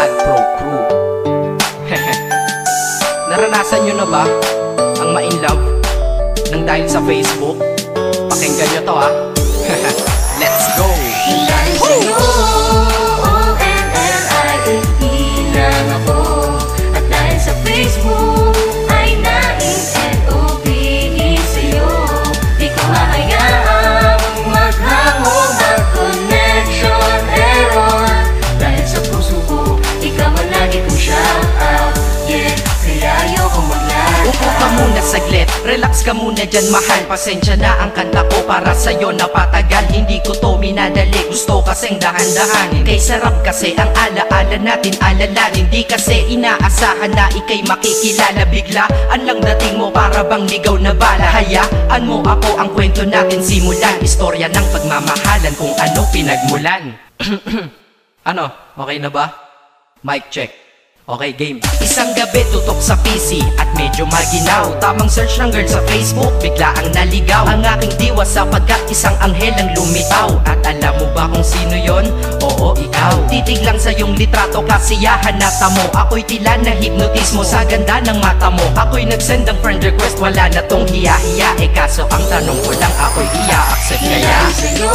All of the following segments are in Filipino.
Sad Pro Crew. Naranasan nyo na ba ang ma-inlove nang dahil sa Facebook? Pakinggan nyo to ha. Let's go! Dahil sa'yo, O-N-L-I-F-E lang ako. At dahil sa Facebook ay na-N-O-V-E sa'yo. Di ko hahayaang maghango ng connection error. Dahil sa puso ko, ikaw ang lagi kong shout out. Yeah, kaya ayokong maglag. Upo ka muna saglit, relax ka muna dyan mahal. Pasensya na ang kanta ko para sa'yo napatagal. Hindi ko to minadali, gusto kasing dahan-dahanin. Kay sarap kasi ang alaala natin alalanin. Di kasi inaasahan na ikay makikilala. Biglaan lang dating mo para bang ligaw na bala. Hayaan mo ako ang kwento natin simulan. Istorya ng pagmamahalan kung ano pinagmulan. Ano? Okay na ba? Mic check. Okay, game. Isang gabi tutok sa PC at medyo maginaw. Tamang search ng girl sa Facebook, bigla ang naligaw. Ang aking diwa sapagkat isang anghel ang lumitaw. At alam mo ba kung sino yon? Oo, ikaw. Titig lang sa iyong litrato, kasiyahan na tamo. Ako'y tila na hipnotismo sa ganda ng mata mo. Ako'y nagsend ng friend request, wala na tong hiya-hiya. Kaso ang tanong ko lang, ako'y iya-accept kaya? Dahil sa'yo,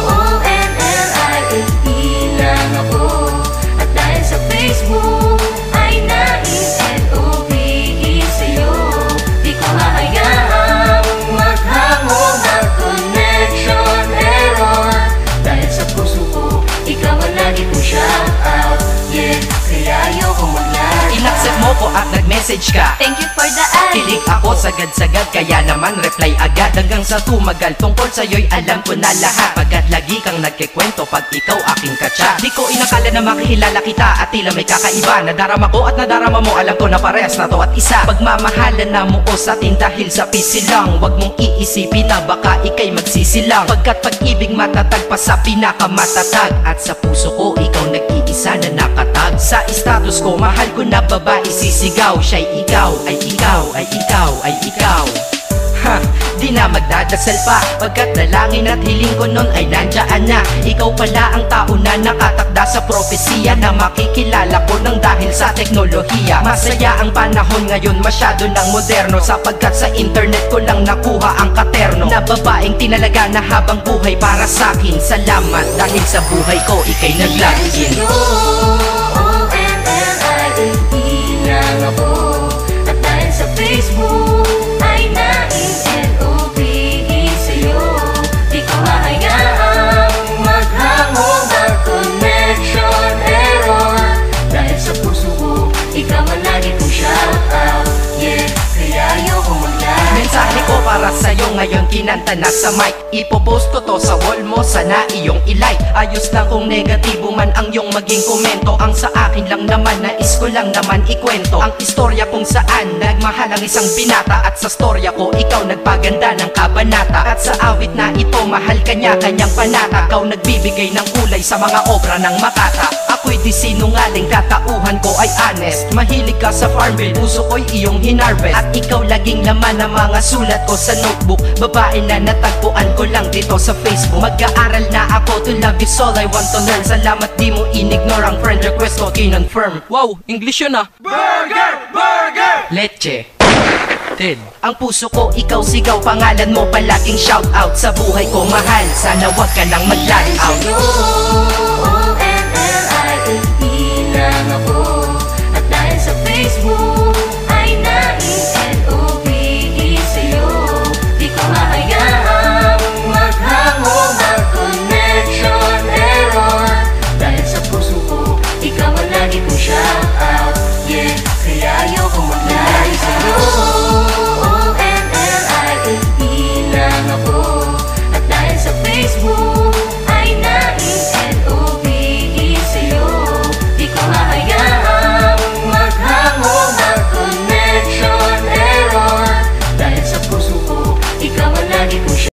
O-N-L-I-F-E lang ako. At dahil sa Facebook ay na-N-O-V-E sa'yo. Di ko hahayaang maghango ng connection error. Dahil sa puso ko, ikaw ang lagi kong shout out. Yeah, kaya ayokong maglag. Inaccept mo ko at nag-message ka. Thank you for the ad. Kilig ako sagad-sagad, kaya naman reply agad. Hanggang sa tumagal, tungkol sa'yo'y alam ko na lahat. Pagkat lagi kang nagkikwento pag ikaw aking katsa. Di ko inakala na makikilala kita at tila may kakaiba. Nadarama ko at nadarama mo, alam ko na parehas na to at isa. Pagmamahalan na mo o sa atin dahil sa PC lang. Huwag mong iisipin na baka ikay magsisilang. Pagkat pag-ibig matatag pa sa pinakamatatag. At sa puso ko, ikaw nag-iisa na nakatag. Sa status ko, mahal ko na babae sisigaw. Siya'y ikaw, ay ikaw, ay ikaw, ay ikaw. Ha, di na magdadasal pa. Pagkat dalangin at hiling ko nun ay nandiyan na. Ikaw pala ang tao na nakatakda sa propesiya. Na makikilala ko nang dahil sa teknolohiya. Masaya ang panahon ngayon, masyado ng moderno. Sapagkat sa internet ko lang nakuha ang katerno. Na babaeng tinalaga na habang buhay para sa'kin. Salamat dahil sa buhay ko ikay nag-login. O-N-L-I-F-E lang ako. At dahil sa Facebook ay na-N-O-V-E sa'yo. Di ko hahayaang maghango ng connection error. Dahil sa puso ko, ikaw ang lagi kong shout out. Yeah, kaya ayokong maglag. Mensahe ko para sa'yo ngayon kinanta na sa mic. Ipopost ko to sa wall mo, sana iyong ilike. Ayos lang kung negatibo man ang iyong maging komento. Ang sa akin lang naman, nais ko lang naman ikwento ang istorya kung saan nagmahal ang isang binata. At sa storya ko, ikaw nagpaganda ng kabanata. At sa awit na ito, mahal kanya kanyang panata. Ikaw nagbibigay ng kulay sa mga obra ng Makata. Ako'y di sinungaling, katauhan ko ay honest. Mahilig ka sa Farmville, puso ko'y iyong hinarvest. At ikaw laging laman ng mga sulat ko sa notebook. Babae na natagpuan ko lang dito sa Facebook. Mag-aaral na ako, to love is all I want to learn. Salamat di mo inignore ang friend request ko, kinonfirm. Wow, English yun ah. Burger! Burger! Leche. Ted. Ang puso ko, ikaw sigaw, pangalan mo palaging shout out. Sa buhay ko mahal, sana wag ka lang mag-lag out. O-N-L-I-F-E lang ako. At dahil sa Facebook ay na-N-O-V-E sa'yo. Di ko hahayaang maghango ng connection error. Dahil sa puso ko, ikaw ang lagi kong shout out. Yeah, kaya ayokong maglag. Dahil sa'yo, O-N-L-I-F-E lang ako. At dahil sa Facebook